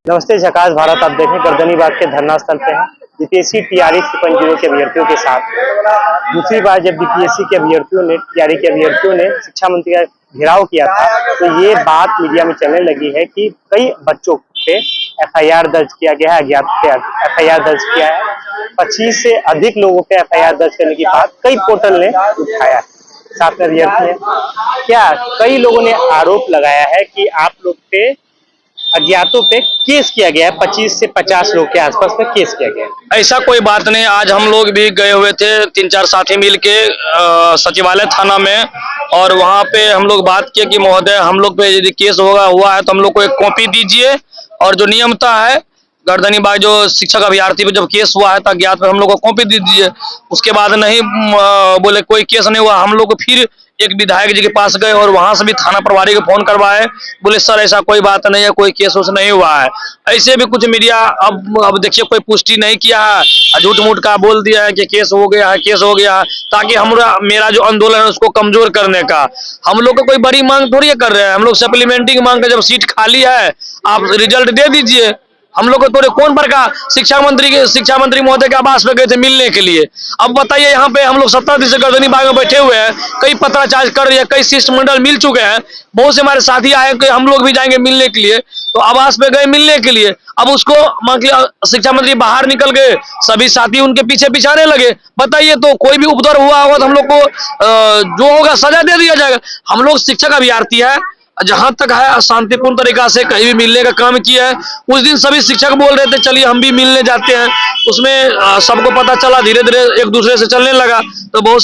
नमस्ते, झकास भारत। आप देखें गर्दनी बाग के धरना स्थल पे हैं बीपीएससी टीआरई 3.0 के अभ्यर्थियों के साथ। दूसरी बार जब बीपीएससी के अभ्यर्थियों ने टीआरई के अभ्यर्थियों ने शिक्षा मंत्री का घेराव किया था, तो ये बात मीडिया में चलने लगी है कि कई बच्चों पे एफआईआर दर्ज किया गया है, अज्ञात पे एफआईआर दर्ज किया है। 25 से अधिक लोगों पे एफआईआर दर्ज करने की बात कई पोर्टल ने उठाया है। साथ में अभ्यर्थी है क्या, कई लोगों ने आरोप लगाया है कि आप लोग पे अज्ञातों पे केस किया गया है। 25 से 50 लोग के आसपास पे केस किया गया है। ऐसा कोई बात नहीं। आज हम लोग भी गए हुए थे 3-4 साथी मिल के सचिवालय थाना में, और वहां पे हम लोग बात किए कि महोदय हम लोग पे यदि केस हुआ है तो हम लोग को एक कॉपी दीजिए, और जो नियमता है गर्दनी बाग जो शिक्षक अभ्यर्थी पे जब केस हुआ है तो अज्ञात पे हम लोग को कॉपी दे दीजिए। उसके बाद नहीं बोले कोई केस नहीं हुआ, हम लोग फिर एक विधायक जी के पास गए और वहां से भी थाना प्रभारी को फोन करवाए। बोले सर ऐसा कोई बात नहीं है, कोई केस उस नहीं हुआ है। ऐसे भी कुछ मीडिया अब देखिए कोई पुष्टि नहीं किया है, झूठ मूठ का बोल दिया है कि केस हो गया है, केस हो गया है, ताकि मेरा जो आंदोलन है उसको कमजोर करने का। हम लोग को कोई बड़ी मांग थोड़ी कर रहे हैं, हम लोग सप्लीमेंट्री की मांग कर, जब सीट खाली है आप रिजल्ट दे दीजिए। हम लोग को थोड़े कौन प्रकार शिक्षा मंत्री महोदय के आवास पे गए थे मिलने के लिए। अब बताइए यहाँ पे हम लोग 17 दिन से गर्दनी बाग में बैठे हुए हैं, कई पत्राचार कर रही है, कई शिष्टमंडल मिल चुके हैं, बहुत से हमारे साथी आए कि हम लोग भी जाएंगे मिलने के लिए, तो आवास पे गए मिलने के लिए। अब उसको शिक्षा मंत्री बाहर निकल गए, सभी साथी उनके पीछे पिछाने लगे। बताइए तो कोई भी उपद्रव हुआ होगा तो हम लोग को जो होगा सजा दे दिया जाएगा। हम लोग शिक्षक अभ्यर्थी है, जहां तक है शांतिपूर्ण तरीका से कहीं भी मिलने का काम किया है। उस दिन सभी शिक्षक बोल रहे थे चलिए हम भी मिलने जाते हैं, उसमें सबको पता चला, धीरे धीरे एक दूसरे से चलने लगा, तो बहुत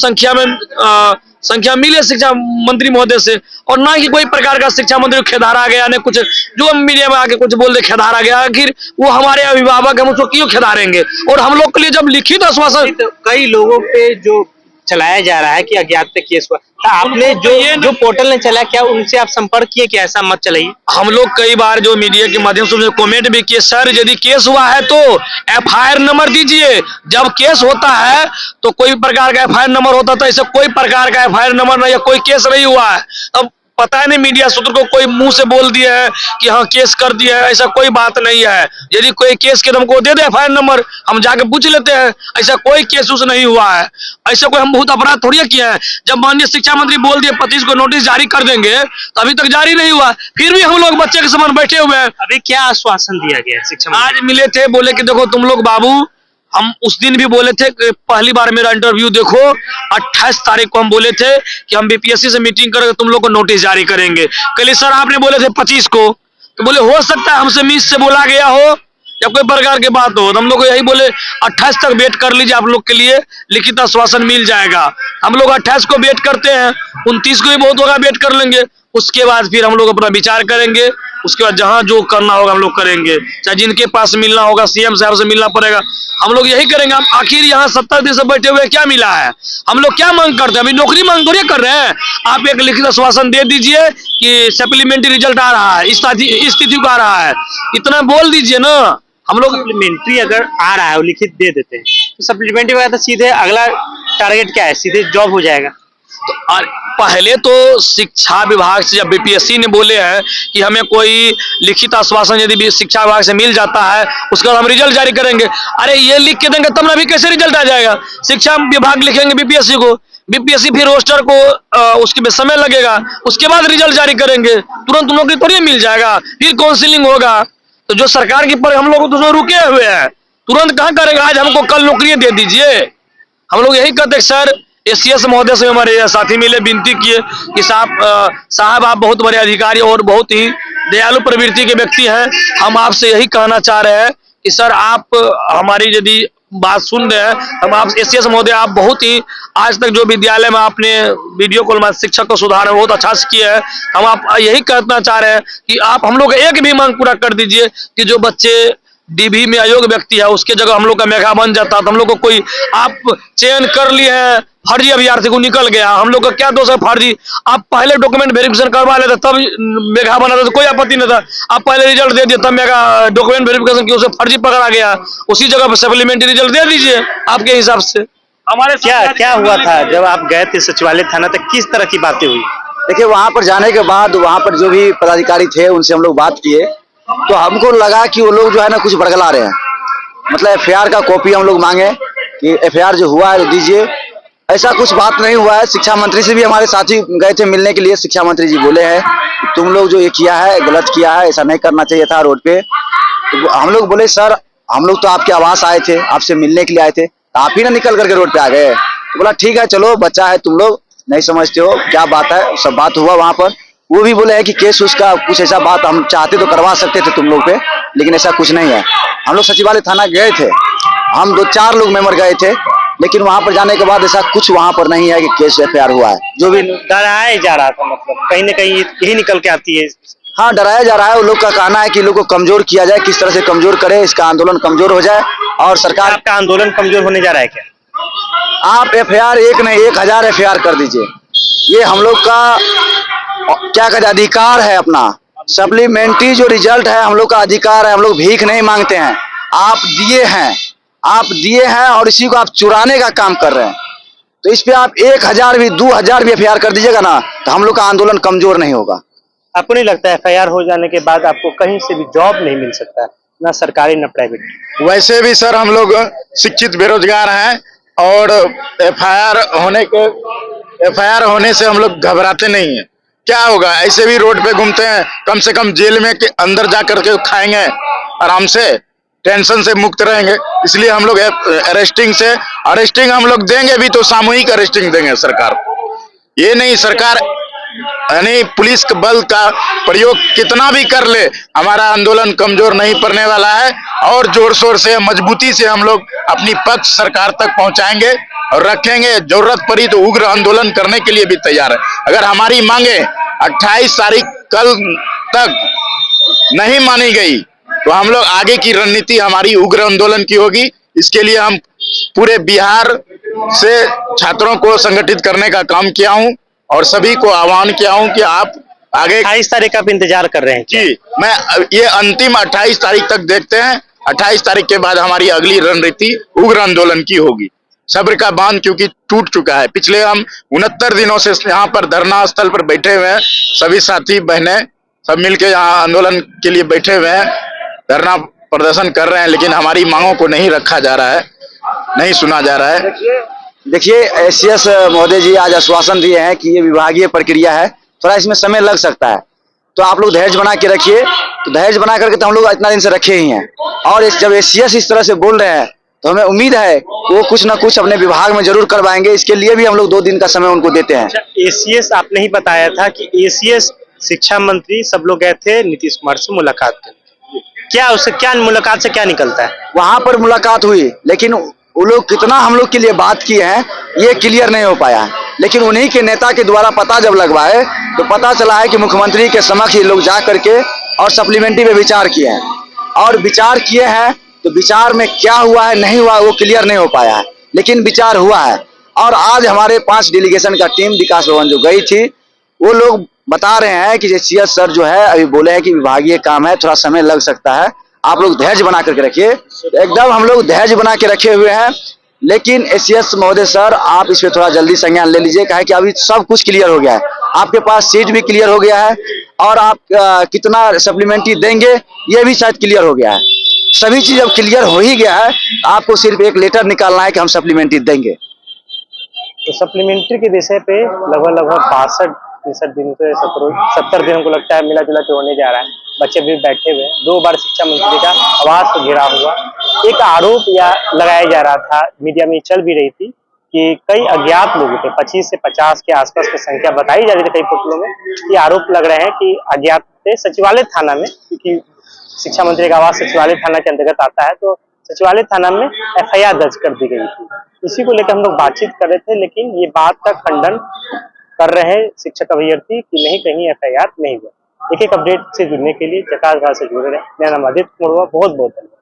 संख्या मिले शिक्षा मंत्री महोदय से। और ना कि कोई प्रकार का शिक्षा मंत्री खेदार आ गया, ने कुछ जो मीडिया में आके कुछ बोल दे खेदार आ गया। आखिर वो हमारे अभिभावक हम उसको क्यों खेदारेंगे। और हम लोग के लिए जब लिखित आश्वासन तो कई लोगों पे जो चलाया जा रहा है कि अज्ञात पे केस हुआ, तो आपने जो पोर्टल ने चला, क्या उनसे आप संपर्क किए कि ऐसा मत चलाइए? हम लोग कई बार जो मीडिया के माध्यम से कमेंट भी किए, सर यदि केस हुआ है तो एफआईआर नंबर दीजिए। जब केस होता है तो कोई प्रकार का एफआईआर नंबर होता था, ऐसा कोई प्रकार का एफआईआर नंबर नहीं है, कोई केस नहीं हुआ है। अब पता नहीं मीडिया सूत्र को कोई मुंह से बोल दिया है कि हाँ केस कर दिया है, ऐसा कोई बात नहीं है। यदि कोई केस के हमको दे दे एफआईआर नंबर, हम जाके पूछ लेते हैं। ऐसा कोई केस उस नहीं हुआ है, ऐसा कोई हम बहुत अपराध थोड़ी किया है। जब माननीय शिक्षा मंत्री बोल दिए 25 को नोटिस जारी कर देंगे, तो अभी तक जारी नहीं हुआ, फिर भी हम लोग बच्चे के समान बैठे हुए हैं। अभी क्या आश्वासन दिया गया शिक्षा? आज मिले थे, बोले कि देखो तुम लोग बाबू, हम उस दिन भी बोले थे कि पहली बार मेरा इंटरव्यू देखो, 28 तारीख को हम बोले थे कि हम बीपीएससी से मीटिंग करके तुम लोग को नोटिस जारी करेंगे। कल सर आपने बोले थे 25 को, तो बोले हो सकता है हमसे मिस से बोला गया हो या कोई प्रकार की बात हो, तो हम लोग को यही बोले 28 तक वेट कर लीजिए, आप लोग के लिए लिखित आश्वासन मिल जाएगा। हम लोग 28 को वेट करते हैं, 29 को भी बहुत होगा वेट कर लेंगे। उसके बाद फिर हम लोग अपना विचार करेंगे, उसके बाद जहां जो करना होगा हम लोग करेंगे। चाहे जिनके पास मिलना होगा, सीएम साहब से मिलना पड़ेगा, हम लोग यही करेंगे। हम आखिर यहाँ 70 दिन से बैठे हुए क्या मिला है? हम लोग क्या मांग करते हैं? अभी नौकरी मांग थोड़ी कर रहे हैं। आप एक लिखित आश्वासन दे दीजिए कि सप्लीमेंट्री रिजल्ट आ रहा है, इस तिथि को आ रहा है, इतना बोल दीजिए ना। हम लोग सप्लीमेंट्री अगर आ रहा है वो लिखित दे देते हैं, तो सप्लीमेंट्री वगैरह तो सीधे अगला टारगेट क्या है, सीधे जॉब हो जाएगा। तो पहले तो शिक्षा विभाग से जब बीपीएससी ने बोले हैं कि हमें कोई लिखित आश्वासन यदि शिक्षा विभाग से मिल जाता है उसका हम रिजल्ट जारी करेंगे। अरे ये लिख के देंगे तब ना, अभी कैसे रिजल्ट आ जाएगा? शिक्षा विभाग लिखेंगे बीपीएससी को, बीपीएससी फिर रोस्टर को उसके समय लगेगा, उसके बाद रिजल्ट जारी करेंगे। तुरंत नौकरी थोड़ी मिल जाएगा, फिर काउंसिलिंग होगा। तो जो सरकार की पर हम लोग तो रुके हुए हैं, तुरंत कहाँ करेंगे? आज हमको कल नौकरियां दे दीजिए। हम लोग यही कहते हैं सर। एसीएस महोदय से हमारे साथी मिले, विनती किए कि साहब आप बहुत बड़े अधिकारी और बहुत ही दयालु प्रवृत्ति के व्यक्ति हैं, हम आपसे यही कहना चाह रहे हैं कि सर आप हमारी यदि बात सुन रहे हैं, हम आप एसीएस महोदय, आप बहुत ही आज तक जो विद्यालय में आपने वीडियो कॉल में शिक्षक को सुधार बहुत अच्छा से किया है, हम आप यही कहना चाह रहे हैं कि आप हम लोग एक भी मांग पूरा कर दीजिए कि जो बच्चे डीबी में अयोग्य व्यक्ति है उसके जगह हम लोग का मेघा बन जाता। तो हम लोग को कोई आप चयन कर लिए हैं, फर्जी अभ्यर्थी को निकल गया, हम लोग का क्या दोष है? फर्जी आप पहले डॉक्यूमेंट वेरिफिकेशन करवा लेते तब मेघा बना था तो कोई आपत्ति नहीं था। आप पहले रिजल्ट दे दिए तब मेघा डॉक्यूमेंट वेरिफिकेशन की उसे फर्जी पकड़ा गया, उसी जगह पर सप्लीमेंट्री रिजल्ट दे दीजिए आपके हिसाब से। हमारे क्या हुआ था जब आप गए थे सचिवालय थाना तक, किस तरह की बातें हुई? देखिए वहां पर जाने के बाद वहां पर जो भी पदाधिकारी थे उनसे हम लोग बात किए तो हमको लगा कि वो लोग जो है ना कुछ बरगला रहे हैं। मतलब एफआईआर का कॉपी हम लोग मांगे कि एफआईआर जो हुआ है दीजिए। ऐसा कुछ बात नहीं हुआ है। शिक्षा मंत्री से भी हमारे साथी गए थे मिलने के लिए। शिक्षा मंत्री जी बोले हैं तुम लोग जो ये किया है गलत किया है, ऐसा नहीं करना चाहिए था रोड पे। तो हम लोग बोले सर हम लोग तो आपके आवास आए थे, आपसे मिलने के लिए आए थे, तो आप ही ना निकल करके रोड पे आ गए। तो बोला ठीक है चलो बच्चा है, तुम लोग नहीं समझते हो क्या बात है। सब बात हुआ वहां पर। वो भी बोले हैं कि केस उसका कुछ ऐसा बात हम चाहते तो करवा सकते थे तुम लोग पे, लेकिन ऐसा कुछ नहीं है। हम लोग सचिवालय थाना गए थे, हम 2-4 लोग मेंबर गए थे, लेकिन वहां पर जाने के बाद ऐसा कुछ वहां पर नहीं है कि केस एफआईआर हुआ है। जो भी डराया जा रहा था, मतलब कहीं ना कहीं यही निकल के आती है। हाँ डराया जा रहा है। वो लोग का कहना है कि लोग को कमजोर किया जाए, किस तरह से कमजोर करे, इसका आंदोलन कमजोर हो जाए और सरकार। आपका आंदोलन कमजोर होने जा रहा है क्या? आप एफआईआर एक नहीं 1000 एफआईआर कर दीजिए। ये हम लोग का क्या कहते अधिकार है अपना। सप्लीमेंट्री जो रिजल्ट है हम लोग का अधिकार है। हम लोग भीख नहीं मांगते हैं। आप दिए हैं, आप दिए हैं और इसी को आप चुराने का काम कर रहे हैं। तो इस पे आप 1000 भी 2000 भी एफआईआर कर दीजिएगा ना, तो हम लोग का आंदोलन कमजोर नहीं होगा। आपको नहीं लगता एफआईआर हो जाने के बाद आपको कहीं से भी जॉब नहीं मिल सकता है, ना सरकारी ना प्राइवेट? वैसे भी सर हम लोग शिक्षित बेरोजगार हैं और एफआईआर होने से हम लोग घबराते नहीं हैं। क्या होगा, ऐसे भी रोड पे घूमते हैं, कम से कम जेल में के अंदर जा करके खाएंगे आराम से, टेंशन से मुक्त रहेंगे। इसलिए हम लोग अरेस्टिंग हम लोग देंगे भी तो सामूहिक अरेस्टिंग देंगे सरकार को। ये नहीं सरकार यानी पुलिस के बल का प्रयोग कितना भी कर ले, हमारा आंदोलन कमजोर नहीं पड़ने वाला है और जोर शोर से मजबूती से हम लोग अपनी पक्ष सरकार तक पहुंचाएंगे और रखेंगे। जरूरत पड़ी तो उग्र आंदोलन करने के लिए भी तैयार है। अगर हमारी मांगे 28 तारीख कल तक नहीं मानी गई तो हम लोग आगे की रणनीति हमारी उग्र आंदोलन की होगी। इसके लिए हम पूरे बिहार से छात्रों को संगठित करने का काम किया हूं और सभी को आह्वान किया हूं कि आप आगे 28 तारीख आप इंतजार कर रहे हैं? जी, मैं ये अंतिम 28 तारीख तक देखते हैं। 28 तारीख के बाद हमारी अगली रणनीति उग्र आंदोलन की होगी। सब्र का बांध क्योंकि टूट चुका है। पिछले हम 69 दिनों से यहाँ पर धरना स्थल पर बैठे हुए हैं। सभी साथी बहनें सब मिलके यहाँ आंदोलन के लिए बैठे हुए हैं, धरना प्रदर्शन कर रहे हैं, लेकिन हमारी मांगों को नहीं रखा जा रहा है, नहीं सुना जा रहा है। देखिए एसीएस महोदय जी आज आश्वासन दिए हैं कि ये विभागीय प्रक्रिया है, थोड़ा इसमें समय लग सकता है, तो आप लोग धैर्य बना के रखिए। तो धैर्य बना करके तो हम लोग इतना दिन से रखे ही हैं, और जब एसीएस इस तरह से बोल रहे हैं तो हमें उम्मीद है वो कुछ ना कुछ अपने विभाग में जरूर करवाएंगे। इसके लिए भी हम लोग 2 दिन का समय उनको देते हैं। एसीएस आपने ही बताया था कि एसीएस शिक्षा मंत्री सब लोग गए थे नीतीश कुमार से मुलाकात करने। क्या उससे क्या मुलाकात से क्या निकलता है? वहां पर मुलाकात हुई, लेकिन वो लोग कितना हम लोग के लिए बात किए हैं ये क्लियर नहीं हो पाया। लेकिन उन्हीं के नेता के द्वारा पता जब लगवाए तो पता चला है कि मुख्यमंत्री के समक्ष ये लोग जा करके और सप्लीमेंट्री पे विचार किए हैं, और विचार किए हैं तो विचार में क्या हुआ है नहीं हुआ वो क्लियर नहीं हो पाया है, लेकिन विचार हुआ है। और आज हमारे 5 डेलीगेशन का टीम विकास भवन जो गई थी, वो लोग बता रहे हैं कि एसीएस सर जो है अभी बोले हैं कि विभागीय काम है, थोड़ा समय लग सकता है, आप लोग धैर्य बना करके रखिए। एकदम हम लोग धैर्य बना के रखे हुए हैं। लेकिन एसीएस महोदय सर आप इस पे थोड़ा जल्दी संज्ञान ले लीजिए, कहे कि अभी सब कुछ क्लियर हो गया है, आपके पास सीट भी क्लियर हो गया है और आप कितना सप्लीमेंट्री देंगे ये भी शायद क्लियर हो गया है। सभी चीज अब क्लियर हो ही गया है, आपको सिर्फ एक लेटर निकालना है कि हम सप्लीमेंट्री देंगे। तो सप्लीमेंट्री के विषय पे लगभग 62-63 दिन से 70 दिनों को लगता है मिला जुला के होने जा रहा है। बच्चे भी बैठे हुए हैं, 2 बार शिक्षा मंत्री का आवास को घेरा हुआ। एक आरोप या लगाया जा रहा था, मीडिया में चल भी रही थी कि कई अज्ञात लोग थे, 25 से 50 के आसपास की संख्या बताई जा रही थी कई पुतलों में। ये आरोप लग रहे हैं कि अज्ञात थे सचिवालय थाना में, क्योंकि शिक्षा मंत्री का आवास सचिवालय थाना के अंतर्गत आता है, तो सचिवालय थाना में एफआईआर दर्ज कर दी गई थी। इसी को लेकर हम लोग बातचीत कर रहे थे, लेकिन ये बात का खंडन कर रहे हैं शिक्षक अभ्यर्थी कि नहीं, कहीं एफआईआर नहीं हुआ। एक अपडेट से जुड़ने के लिए जकास गांव से जुड़ रहे हैं। मेरा नाम आदित्य मुर्वा, बहुत बहुत धन्यवाद।